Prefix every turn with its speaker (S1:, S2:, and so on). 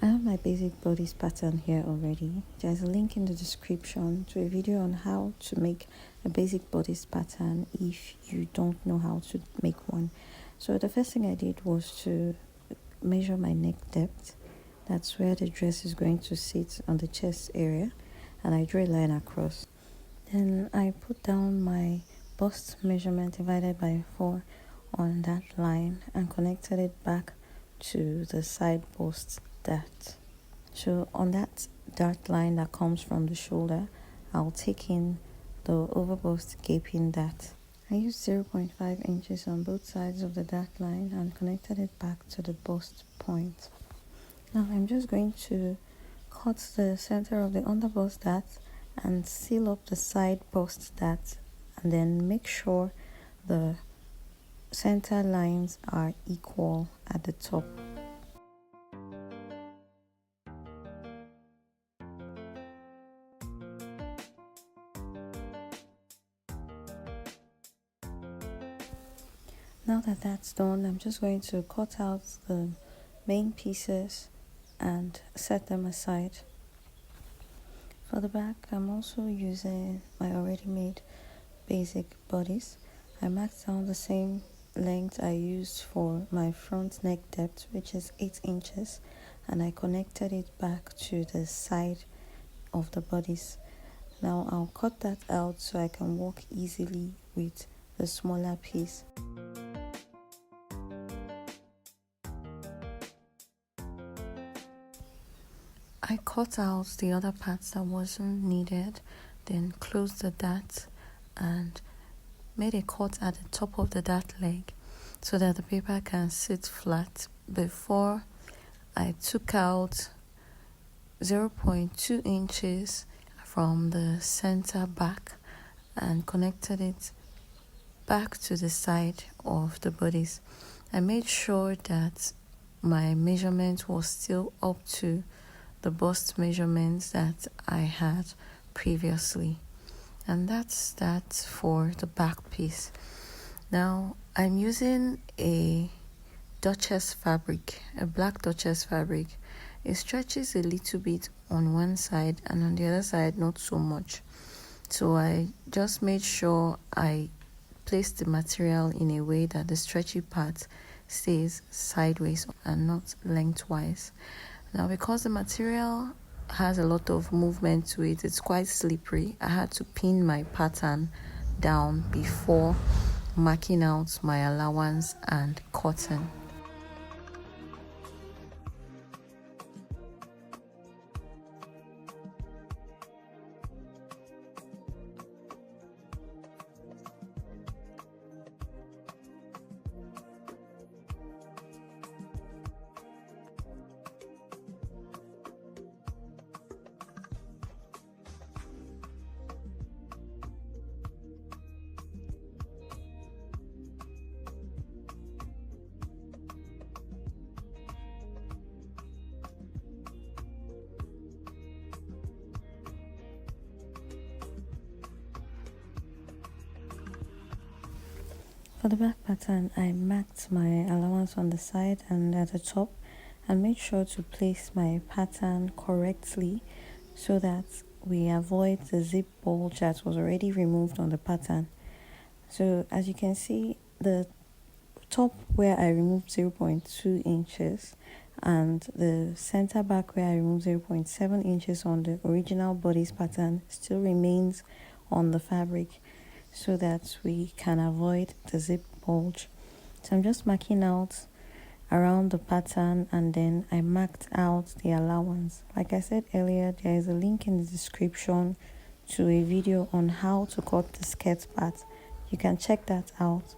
S1: I have my basic bodice pattern here already. There's a link in the description to a video on how to make a basic bodice pattern if you don't know how to make one. So the first thing I did was to measure my neck depth. That's where the dress is going to sit on the chest area, and I drew a line across. Then I put down my bust measurement divided by 4 on that line and connected it back to the side bust dart. So on that dart line that comes from the shoulder, I'll take in the over bust gaping dart. I used 0.5 inches on both sides of the dart line and connected it back to the bust point. Now I'm just going to cut the center of the under bust dart and seal up the side bust dart, and then make sure the center lines are equal at the top. Now that that's done, I'm just going to cut out the main pieces and set them aside. For the back, I'm also using my already made basic bodice. I marked down the same length I used for my front neck depth, which is 8 inches, and I connected it back to the side of the bodice. Now I'll cut that out so I can walk easily with the smaller piece. I cut out the other parts that wasn't needed, then closed the dart and made a cut at the top of the dart leg so that the paper can sit flat. Before I took out 0.2 inches from the center back and connected it back to the side of the bodice. I made sure that my measurement was still up to the bust measurements that I had previously. And that's that for the back piece. Now I'm using a Duchess fabric, a black Duchess fabric. It stretches a little bit on one side and on the other side not so much. So I just made sure I placed the material in a way that the stretchy part stays sideways and not lengthwise. Now, because the material has a lot of movement to it, it's quite slippery. I had to pin my pattern down before marking out my allowance and cutting. For the back pattern, I marked my allowance on the side and at the top and made sure to place my pattern correctly so that we avoid the zip bulge that was already removed on the pattern. So as you can see, the top where I removed 0.2 inches and the center back where I removed 0.7 inches on the original bodice pattern still remains on the fabric, so that we can avoid the zip bulge. So I'm just marking out around the pattern, and then I marked out the allowance. Like I said earlier, there is a link in the description to a video on how to cut the skirt part. You can check that out.